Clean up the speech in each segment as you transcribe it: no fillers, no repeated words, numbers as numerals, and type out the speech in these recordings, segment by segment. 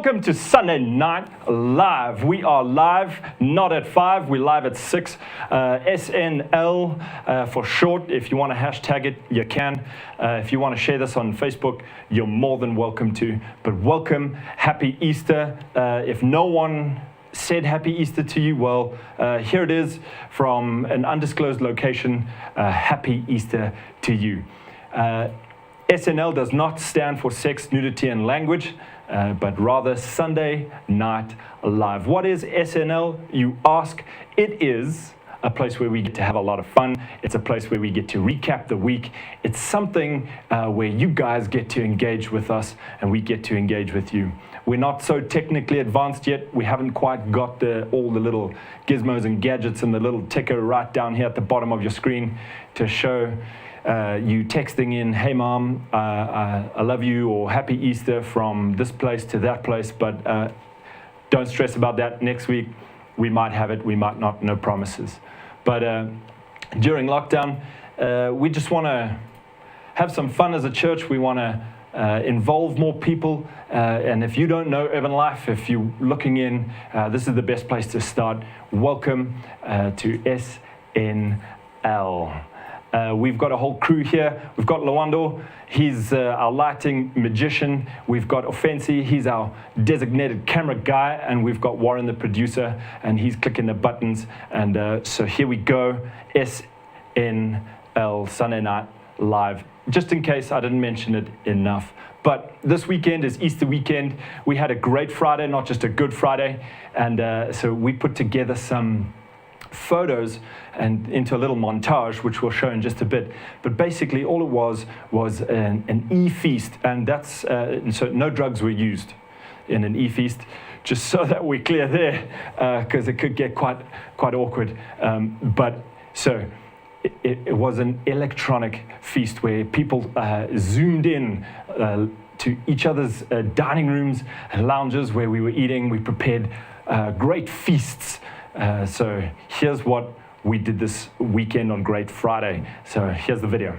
Welcome to Sunday Night Live. We are live, not at 5, we're live at 6. SNL for short. If you want to hashtag it, you can. If you want to share this on Facebook, you're more than welcome to. But welcome, happy Easter. If no one said happy Easter to you, well, here it is from an undisclosed location. Happy Easter to you. SNL does not stand for sex, nudity, and language, but rather Sunday Night Live. What is SNL, you ask? It is a place where we get to have a lot of fun. It's a place where we get to recap the week. It's something where you guys get to engage with us and we get to engage with you. We're not so technically advanced yet. We haven't quite got all the little gizmos and gadgets and the little ticker right down here at the bottom of your screen to show you texting in, hey mom, I love you, or happy Easter from this place to that place, but don't stress about that. Next week we might have it, we might not, no promises. But during lockdown, we just want to have some fun as a church. We want to involve more people, and if you don't know Urban Life, if you're looking in, this is the best place to start. Welcome to SNL. We've got a whole crew here. We've got Lawando, he's our lighting magician. We've got Offensi, he's our designated camera guy. And we've got Warren, the producer, and he's clicking the buttons. And so here we go, SNL, Sunday Night Live. Just in case I didn't mention it enough. But this weekend is Easter weekend. We had a great Friday, not just a good Friday. And so we put together some photos and into a little montage, which we'll show in just a bit. But basically all it was an e-feast, and that's so no drugs were used in an e-feast, just so that we're clear there, because it could get quite awkward. But so it was an electronic feast where people zoomed in to each other's dining rooms and lounges where we were eating. We prepared great feasts. So here's what we did this weekend on Great Friday. So here's the video.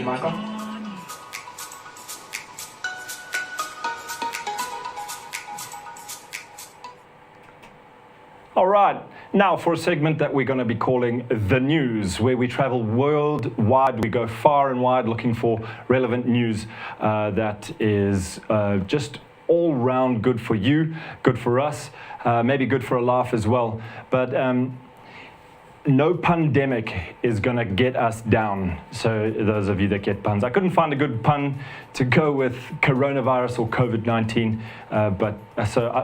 Michael? All right, now for a segment that we're going to be calling The News, where we travel worldwide. We go far and wide looking for relevant news that is just all round good for you, good for us, maybe good for a laugh as well. But no pandemic is going to get us down. So those of you that get puns, I couldn't find a good pun to go with coronavirus or COVID-19,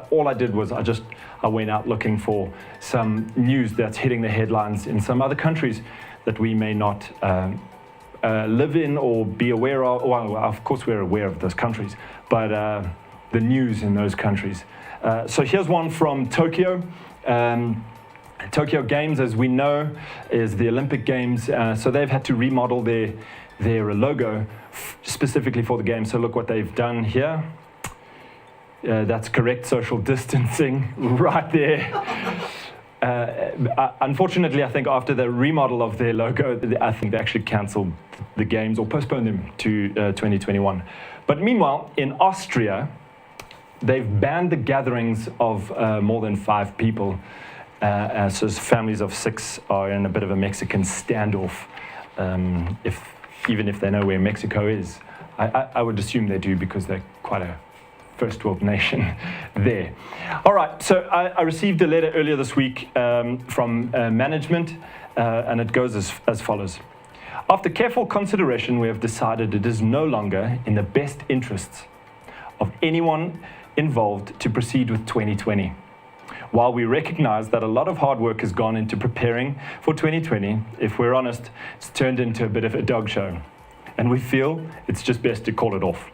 all I did was I went out looking for some news that's hitting the headlines in some other countries that we may not live in or be aware of. Well, of course we're aware of those countries, but the news in those countries. So here's one from Tokyo. Tokyo Games, as we know, is the Olympic Games. So they've had to remodel their logo specifically for the game. So look what they've done here. That's correct social distancing right there. Unfortunately, I think after the remodel of their logo, I think they actually cancelled the games or postponed them to 2021. But meanwhile, in Austria, they've banned the gatherings of more than 5 people. So families of 6 are in a bit of a Mexican standoff, even if they know where Mexico is. I would assume they do because they're quite a first world nation there. All right, so I received a letter earlier this week from management, and it goes as follows. After careful consideration, we have decided it is no longer in the best interests of anyone involved to proceed with 2020. While we recognize that a lot of hard work has gone into preparing for 2020, if we're honest, it's turned into a bit of a dog show, and we feel it's just best to call it off.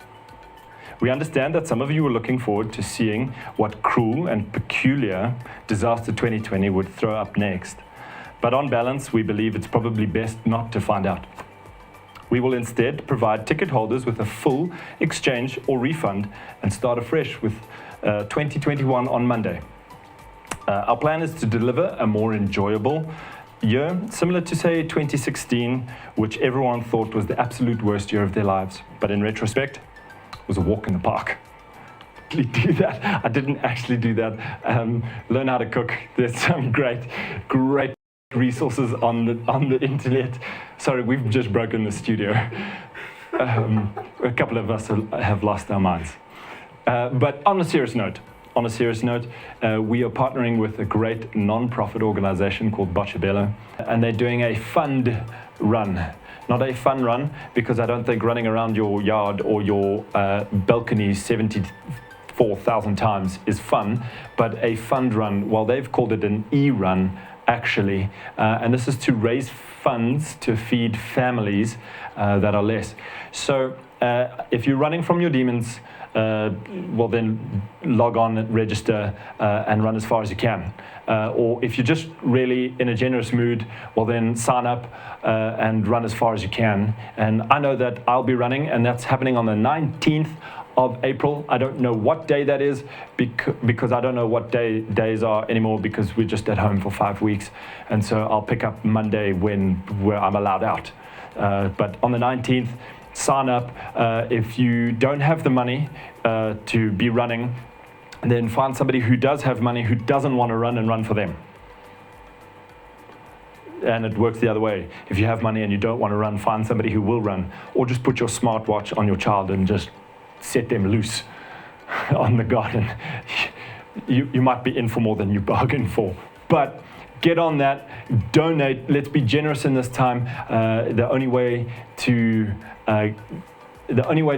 We understand that some of you are looking forward to seeing what cruel and peculiar disaster 2020 would throw up next. But on balance, we believe it's probably best not to find out. We will instead provide ticket holders with a full exchange or refund and start afresh with 2021 on Monday. Our plan is to deliver a more enjoyable year, similar to, say, 2016, which everyone thought was the absolute worst year of their lives. But in retrospect, was a walk in the park. Do that. I didn't actually do that. Learn how to cook. There's some great resources on the internet. Sorry, we've just broken the studio. A couple of us have lost our minds. But on a serious note, we are partnering with a great non-profit organization called Boccabella, and they're doing a fund run. Not a fun run, because I don't think running around your yard or your balcony 74,000 times is fun, but a fund run. Well, they've called it an e-run, actually, and this is to raise funds to feed families that are less. So if you're running from your demons, well then log on, register, and run as far as you can. Or if you're just really in a generous mood, well then sign up and run as far as you can. And I know that I'll be running, and that's happening on the 19th of April. I don't know what day that is, because I don't know what days are anymore, because we're just at home for 5 weeks. And so I'll pick up Monday where I'm allowed out. But on the 19th, sign up. If you don't have the money to be running, then find somebody who does have money, who doesn't want to run, and run for them. And it works the other way. If you have money and you don't want to run, find somebody who will run, or just put your smartwatch on your child and just set them loose on the garden. You might be in for more than you bargained for, but get on that, donate. Let's be generous in this time. The only way to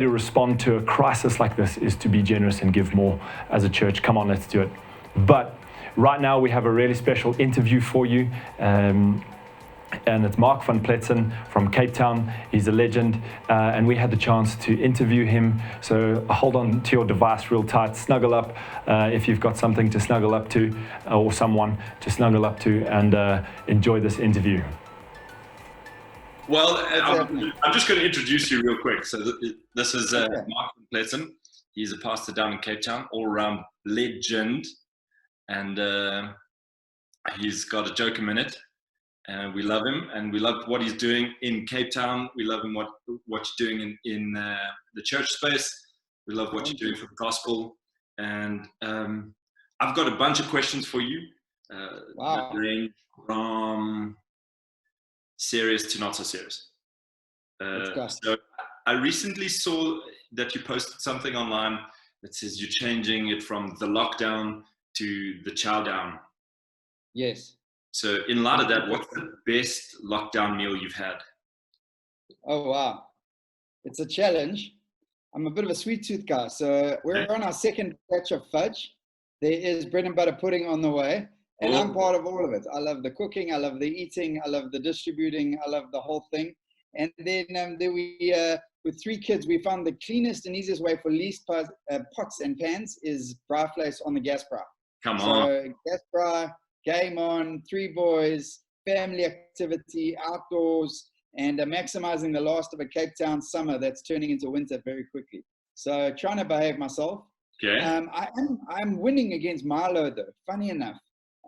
respond to a crisis like this is to be generous and give more as a church. Come on, let's do it. But right now we have a really special interview for you. And it's Mark van Pletsen from Cape Town. He's a legend, and we had the chance to interview him. So hold on to your device real tight, snuggle up if you've got something to snuggle up to, or someone to snuggle up to, and enjoy this interview. Well, I'm just going to introduce you real quick. So this is Mark van Pletsen. He's a pastor down in Cape Town, all-around legend, and he's got a joke a minute. We love him, and we love what he's doing in Cape Town. We love him what you're doing in the church space. We love what you're doing for the gospel. And I've got a bunch of questions for you. That range from serious to not so serious. So I recently saw that you posted something online that says you're changing it from the lockdown to the chow down. Yes. So in light of that, what's the best lockdown meal you've had? Oh, wow. It's a challenge. I'm a bit of a sweet tooth guy. So we're on our second batch of fudge. There is bread and butter pudding on the way. And I'm part of all of it. I love the cooking. I love the eating. I love the distributing. I love the whole thing. And then we, with 3 kids, we found the cleanest and easiest way for least pots and pans is braai vleis on the gas braai. Come on. So gas braai, game on, 3 boys, family activity, outdoors, and maximizing the last of a Cape Town summer that's turning into winter very quickly. So trying to behave myself. Okay. I'm winning against Milo though, funny enough.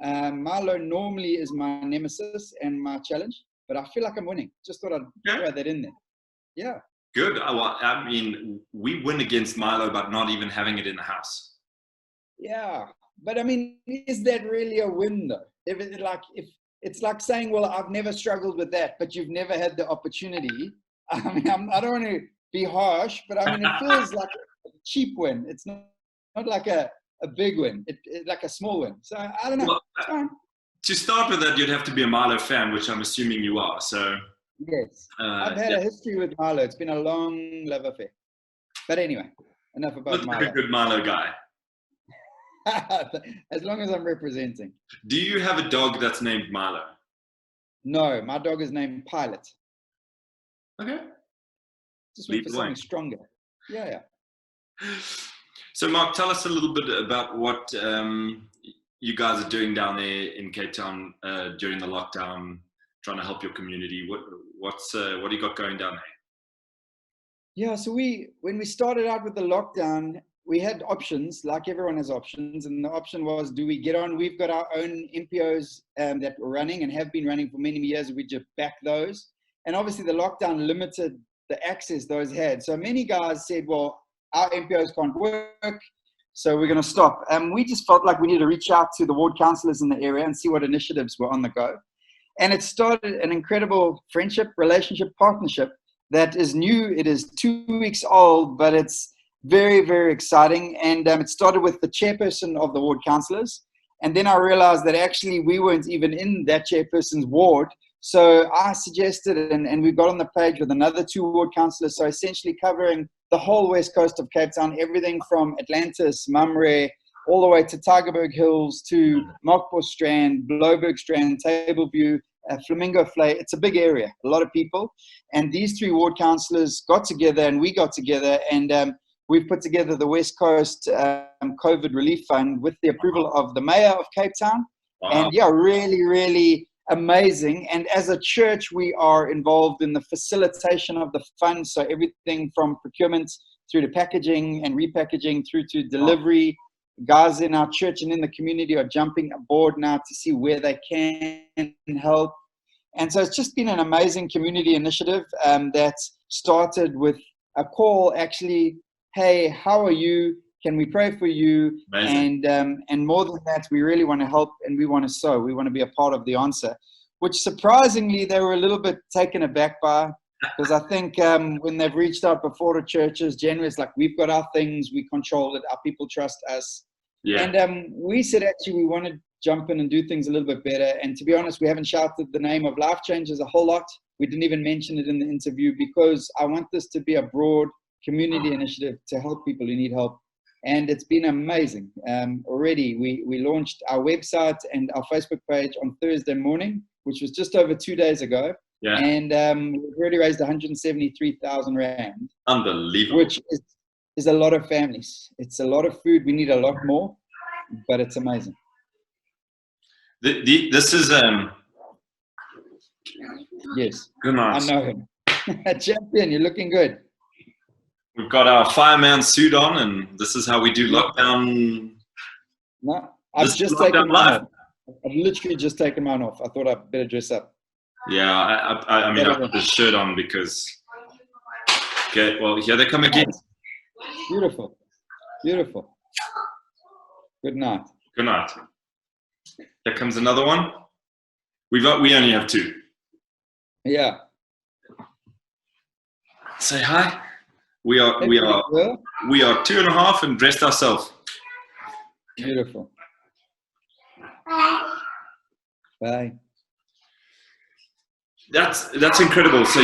Milo normally is my nemesis and my challenge, but I feel like I'm winning. Just thought I'd throw that in there. Yeah. Good. Well, I mean, we win against Milo, but not even having it in the house. Yeah. But I mean, is that really a win though? If it's like saying, well, I've never struggled with that, but you've never had the opportunity. I mean, I don't want to be harsh, but I mean, it feels like a cheap win. It's not like a big win. It's like a small win. So I don't know. Well, it's fine. To start with that, you'd have to be a Milo fan, which I'm assuming you are. So yes, I've had a history with Milo. It's been a long love affair. But anyway, enough about looks Milo. like a good Milo guy. As long as I'm representing. Do you have a dog that's named Milo? No, my dog is named Pilot. Okay. Just went for something stronger. Yeah. So, Mark, tell us a little bit about what you guys are doing down there in Cape Town during the lockdown, trying to help your community. What do you got going down there? Yeah, so when we started out with the lockdown, we had options, like everyone has options, and the option was, do we get on? We've got our own MPOs that we're running and have been running for many years. We just back those. And obviously the lockdown limited the access those had. So many guys said, well, our MPOs can't work, so we're going to stop. We just felt like we needed to reach out to the ward councillors in the area and see what initiatives were on the go. And it started an incredible friendship, relationship, partnership that is new. It is 2 weeks old, but it's very, very exciting. And it started with the chairperson of the ward councillors. And then I realized that actually we weren't even in that chairperson's ward. So I suggested, and we got on the page with another 2 ward councillors. So essentially covering the whole west coast of Cape Town, everything from Atlantis, Mumray, all the way to Tygerberg Hills, to Melkbos Strand, Bloberg Strand, Tableview, Flamingo Flay. It's a big area, a lot of people. And these 3 ward councillors got together and we got together, and we've put together the West Coast COVID Relief Fund with the approval of the Mayor of Cape Town. Wow. And yeah, really, really amazing. And as a church, we are involved in the facilitation of the fund. So everything from procurement through to packaging and repackaging through to delivery. Guys in our church and in the community are jumping aboard now to see where they can help. And so it's just been an amazing community initiative that started with a call, actually, hey, how are you? Can we pray for you? Amazing. And more than that, we really want to help and we want to sow. We want to be a part of the answer, which surprisingly, they were a little bit taken aback by, because I think when they've reached out before to churches, generally it's like, we've got our things, we control it, our people trust us. Yeah. And we said, actually, we want to jump in and do things a little bit better. And to be honest, we haven't shouted the name of Life Changes a whole lot. We didn't even mention it in the interview because I want this to be a broad community initiative to help people who need help. And it's been amazing. Already, we launched our website and our Facebook page on Thursday morning, which was just over 2 days ago. Yeah. And we've already raised 173,000 Rand. Unbelievable. Which is a lot of families. It's a lot of food. We need a lot more, but it's amazing. This is... Yes. Good night. I know him. Champion, you're looking good. We've got our fireman suit on, and this is how we do lockdown. No, I've just taken mine off. I've literally just taken mine off. I thought I'd better dress up. Yeah, I mean, I put the shirt on because... Okay, well, here they come again. Beautiful. Beautiful. Good night. Good night. There comes another one. We only have 2. Yeah. Say hi. We are 2.5 and dressed ourselves. Beautiful. Bye. That's incredible. So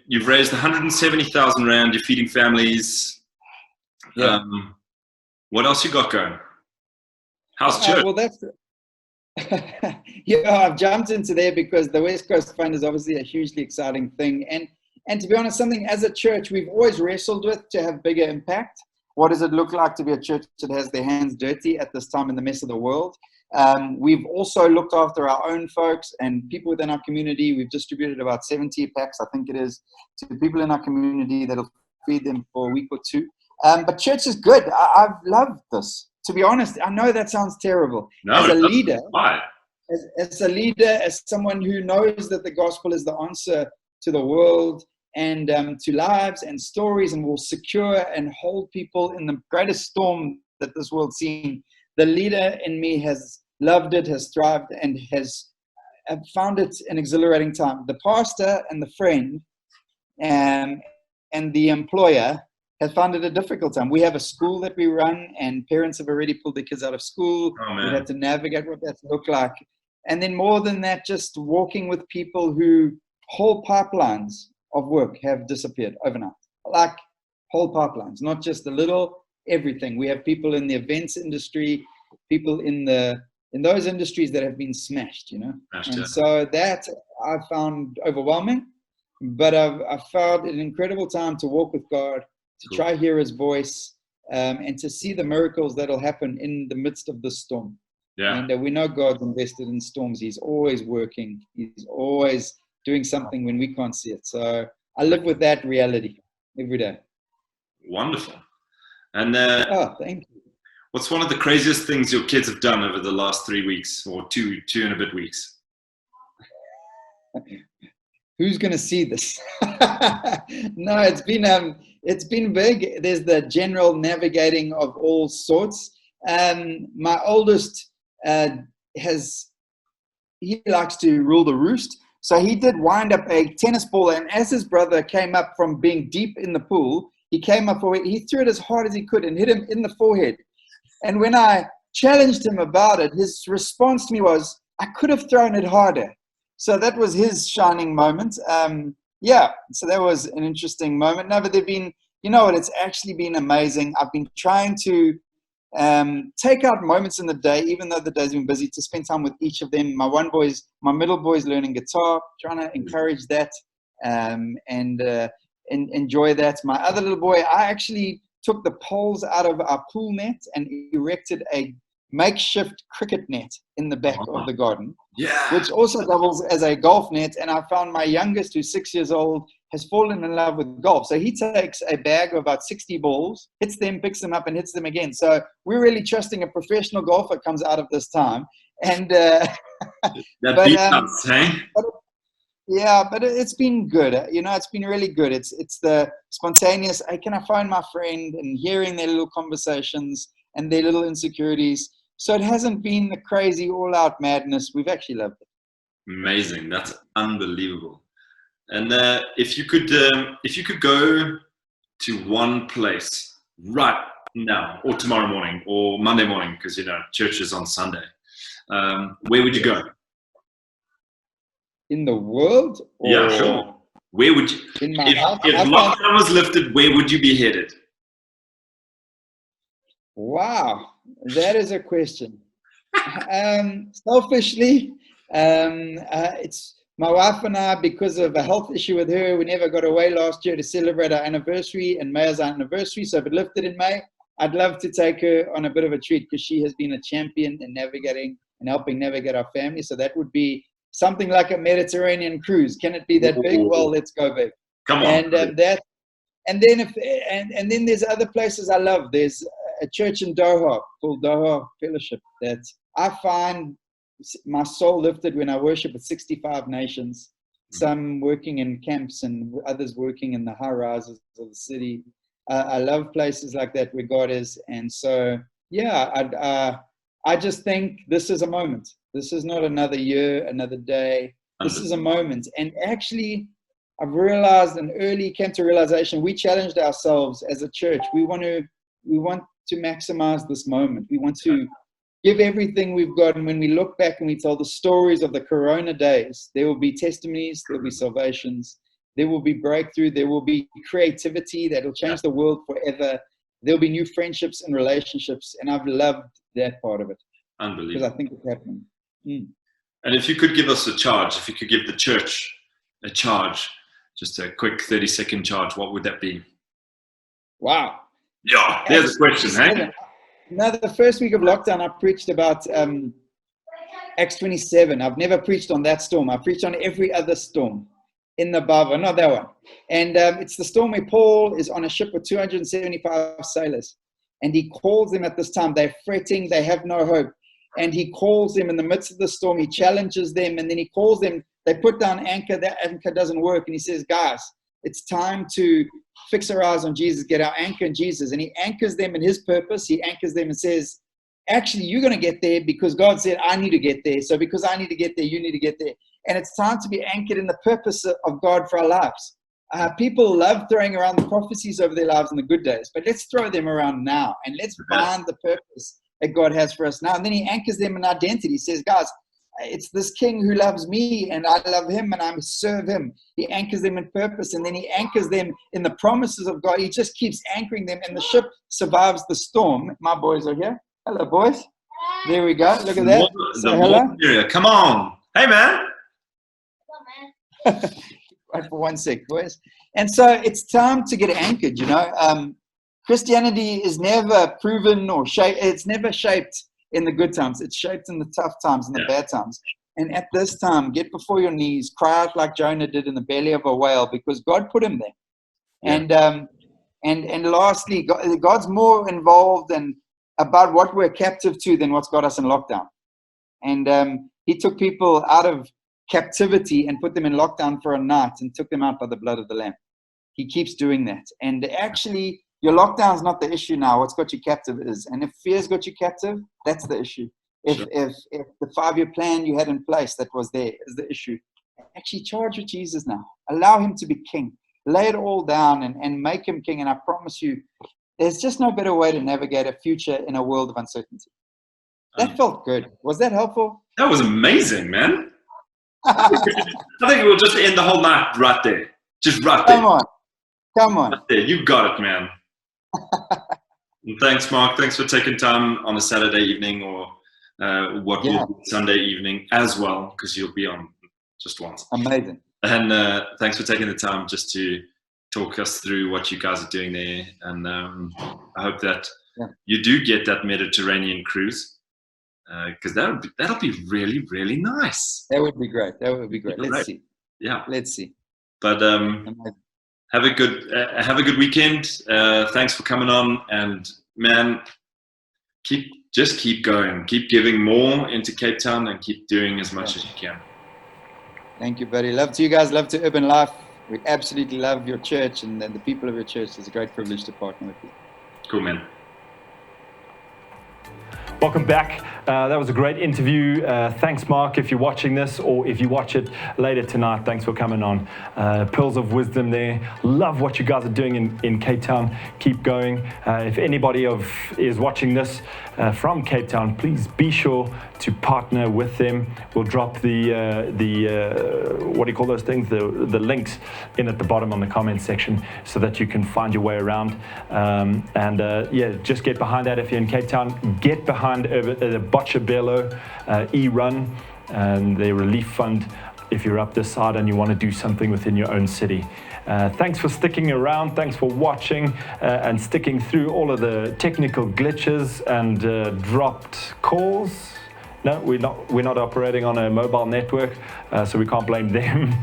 you've raised 170,000 Rand. You're feeding families. Yeah. What else you got going? How's church? Well, that's yeah. I've jumped into there because the West Coast Fund is obviously a hugely exciting thing, and And to be honest, something as a church we've always wrestled with to have bigger impact. What does it look like to be a church that has their hands dirty at this time in the mess of the world? We've also looked after our own folks and people within our community. We've distributed about 70 packs, I think it is, to people in our community that'll feed them for a week or two. But church is good. I've loved this. To be honest, I know that sounds terrible. No, as a leader, why? as a leader, as someone who knows that the gospel is the answer to the world and to lives and stories and will secure and hold people in the greatest storm that this world's seen, the leader in me has loved it, has thrived, and has found it an exhilarating time. The pastor and the friend and the employer have found it a difficult time. We have a school that we run, and parents have already pulled their kids out of school. We've had to navigate what that's looked like. And then more than that, just walking with people who whole pipelines of work have disappeared overnight. Like whole pipelines, not just a little, everything. We have people in the events industry, people in those industries that have been smashed, you know. And so that I found overwhelming, but I've found an incredible time to walk with God, to try hear his voice, and to see the miracles that'll happen in the midst of the storm. Yeah. And we know God's invested in storms. He's always working. He's always doing something when we can't see it. So I live with that reality every day. Wonderful. And thank you. what's one of the craziest things your kids have done over the last 3 weeks or two and a bit weeks? Who's going to see this? No, it's been big. There's the general navigating of all sorts. My oldest he likes to rule the roost. So he did wind up a tennis ball, and as his brother came up from being deep in the pool, he came up for it. He threw it as hard as he could and hit him in the forehead. And when I challenged him about it, his response to me was, I could have thrown it harder. So that was his shining moment. So that was an interesting moment. No, but it's actually been amazing. I've been trying to take out moments in the day, even though the day's been busy, to spend time with each of them. My middle boy's learning guitar, trying to encourage that and enjoy that. My other little boy, I actually took the poles out of our pool net and erected a makeshift cricket net in the back of the garden, which also doubles as a golf net. And I found my youngest, who's 6 years old, has fallen in love with golf. So he takes a bag of about 60 balls, hits them, picks them up, and hits them again. So we're really trusting a professional golfer comes out of this time. And but it's been good. It's been really good. It's the spontaneous, hey, can I find my friend, and hearing their little conversations and their little insecurities. So it hasn't been the crazy all-out madness. We've actually loved it. Amazing. That's unbelievable. And if you could go to one place right now, or tomorrow morning, or Monday morning, because church is on Sunday, where would you go? In the world? Yeah, sure. Where would you? If lockdown was lifted, where would you be headed? Wow, that is a question. Selfishly, it's my wife and I, because of a health issue with her, we never got away last year to celebrate our anniversary, and May is our anniversary. So if it lifted in May, I'd love to take her on a bit of a treat, because she has been a champion in navigating and helping navigate our family. So that would be something like a Mediterranean cruise. Can it be that big? Well, let's go big. Come on. And then there's other places I love. There's a church in Doha called Doha Fellowship that I find my soul lifted when I worship with 65 nations, some working in camps and others working in the high rises of the city. I love places like that where God is. And so, I just think this is a moment. This is not another year, another day. This is a moment. And actually, I've realized came to realization, we challenged ourselves as a church. We want to maximize this moment. We want to give everything we've got. And when we look back and we tell the stories of the Corona days, there will be testimonies, there will be salvations, there will be breakthrough, there will be creativity that will change the world forever. There'll be new friendships and relationships. And I've loved that part of it. Unbelievable. Because I think it's happening. And if you could give us a charge, if you could give the church a charge, just a quick 30-second charge, what would that be? Wow. Yeah, there's a question, hey? No, the first week of lockdown, I preached about Acts 27. I've never preached on that storm. I preached on every other storm in the Bible, not that one. And it's the storm where Paul is on a ship with 275 sailors. And he calls them at this time. They're fretting. They have no hope. And he calls them in the midst of the storm. He challenges them. And then he calls them. They put down anchor. That anchor doesn't work. And he says, guys, it's time to fix our eyes on Jesus, get our anchor in Jesus. And he anchors them in his purpose. He anchors them and says, actually, you're going to get there because God said, I need to get there. So because I need to get there, you need to get there. And it's time to be anchored in the purpose of God for our lives. People love throwing around the prophecies over their lives in the good days, but let's throw them around now and let's find the purpose that God has for us now. And then he anchors them in identity. He says, guys, it's this king who loves me and I love him and I serve him. He anchors them in purpose, and then he anchors them in the promises of God. He just keeps anchoring them, and the ship survives the storm. My boys are here. Hello, boys. There we go. Look at that. So hello. Come on. Hey, man. Right for 1 sec, boys. And so it's time to get anchored, you know. Christianity is never proven or shaped. It's never shaped in the good times. It's shaped in the tough times and the bad times. And at this time, get before your knees, cry out like Jonah did in the belly of a whale, because God put him there. Yeah. And lastly, God's more involved and about what we're captive to than what's got us in lockdown. And he took people out of captivity and put them in lockdown for a night and took them out by the blood of the Lamb. He keeps doing that. And actually, your lockdown is not the issue now. What's got you captive is. And if fear's got you captive, that's the issue. If the 5-year plan you had in place that was there is the issue, actually charge with Jesus now. Allow him to be king. Lay it all down and make him king. And I promise you, there's just no better way to navigate a future in a world of uncertainty. That felt good. Was that helpful? That was amazing, man. I think we'll just end the whole night right there. Just right there. Come on. Right there. You got it, man. And thanks, Mark. Thanks for taking time on a Saturday evening or what will be Sunday evening as well, because you'll be on just once. Amazing. And thanks for taking the time just to talk us through what you guys are doing there. And I hope that you do get that Mediterranean cruise, because that'll be really, really nice. That would be great. Let's see. Yeah. Let's see. But have a good weekend. Thanks for coming on, and man, keep going. Keep giving more into Cape Town and keep doing as much as you can. Thank you, buddy. Love to you guys. Love to Urban Life. We absolutely love your church and the people of your church. It's a great privilege to partner with you. Cool, man. Welcome back. That was a great interview. Thanks, Mark, if you're watching this, or if you watch it later tonight. Thanks for coming on. Pearls of wisdom there. Love what you guys are doing in Cape Town. Keep going. If anybody is watching this from Cape Town, please be sure to partner with them. We'll drop the what do you call those things? The links in at the bottom on the comment section so that you can find your way around. Just get behind that if you're in Cape Town. Get behind the Botshabelo e-run and the relief fund if you're up this side and you want to do something within your own city. Thanks for sticking around. Thanks for watching and sticking through all of the technical glitches and dropped calls. No, we're not operating on a mobile network, so we can't blame them.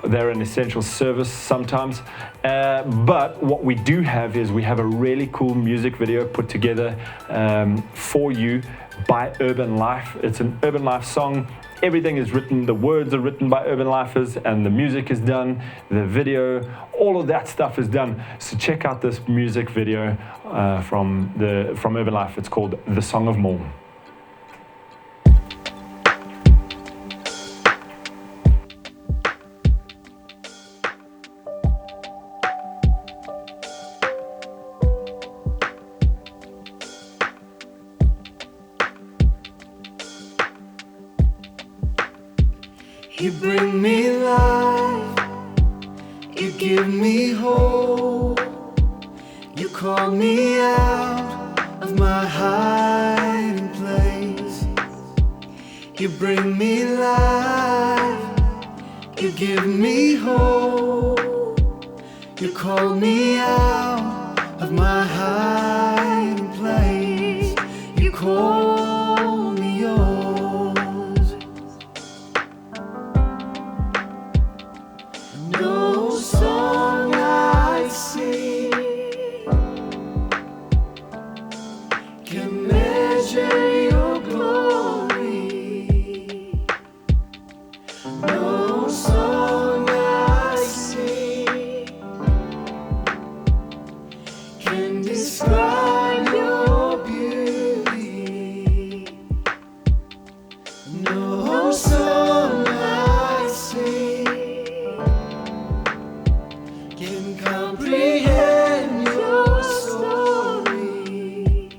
They're an essential service sometimes. But what we do have is we have a really cool music video put together for you by Urban Life. It's an Urban Life song. Everything is written, the words are written by Urban Lifers, and the music is done, the video, all of that stuff is done. So check out this music video from Urban Life. It's called The Song of Morn. You bring me life, you give me hope, you call me out of my hiding place. You bring me life, You give me hope. You call me out of my hiding place. You call me yours. No song I sing can measure your glory. No song I sing can describe your beauty. No song I sing can comprehend your story.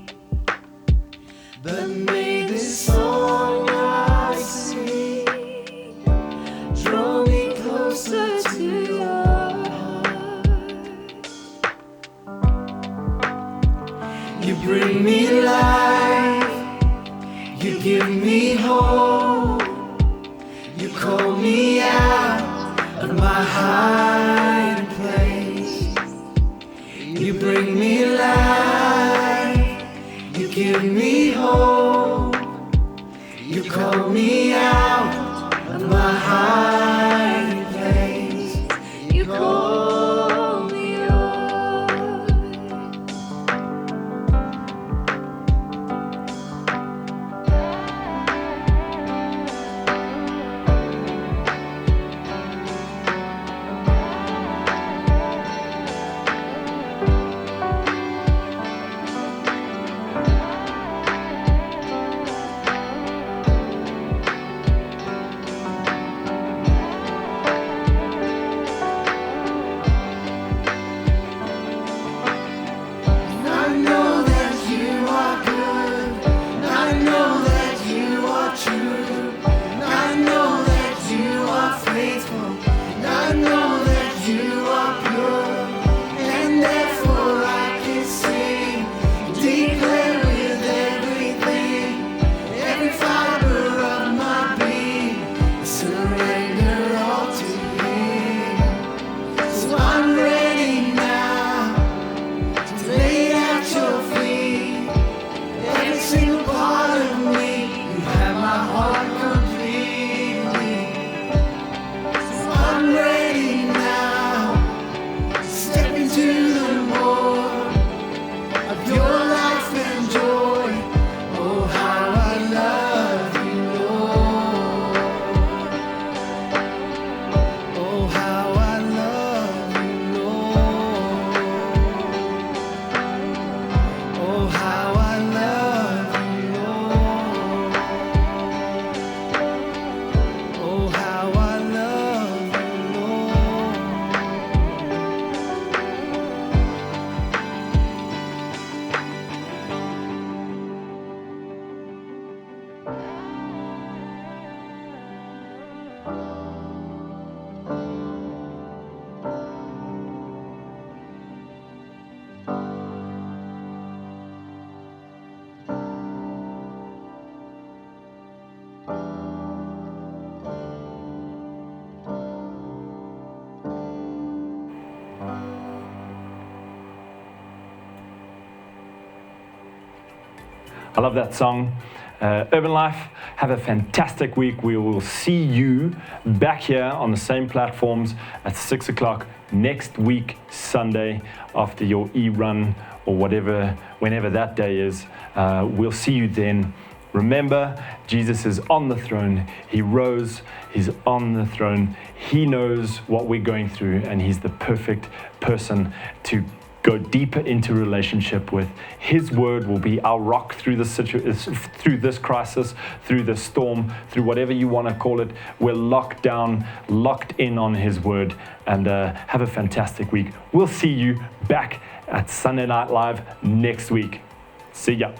But may this song I sing draw me closer to your heart. You bring me life, you give me hope, you call me out of my hiding place. You bring me life, you give me hope, you call me out of my hiding place. You call me yours. I know that you are good. I know that you are true. I know that you are faithful. I know that you are pure. And therefore I can sing, declare with everything, every fiber of my being, surrender all to Him. So I'm ready now to lay at your feet. Every single part of me, you have my heart completely. So I'm ready now to step into the more of your life and joy. Oh, how I love you, Lord. Oh, how I love you, Lord. Oh, how I love you, Lord. Oh, how I love you, Lord. I love that song. Urban Life, have a fantastic week. We will see you back here on the same platforms at 6 o'clock next week, Sunday, after your e-run or whatever, whenever that day is. We'll see you then. Remember, Jesus is on the throne. He rose. He's on the throne. He knows what we're going through, and He's the perfect person to go deeper into relationship with. His word will be our rock through this through this crisis, through this storm, through whatever you want to call it. We're locked down, locked in on His word, and have a fantastic week. We'll see you back at Sunday Night Live next week. See ya.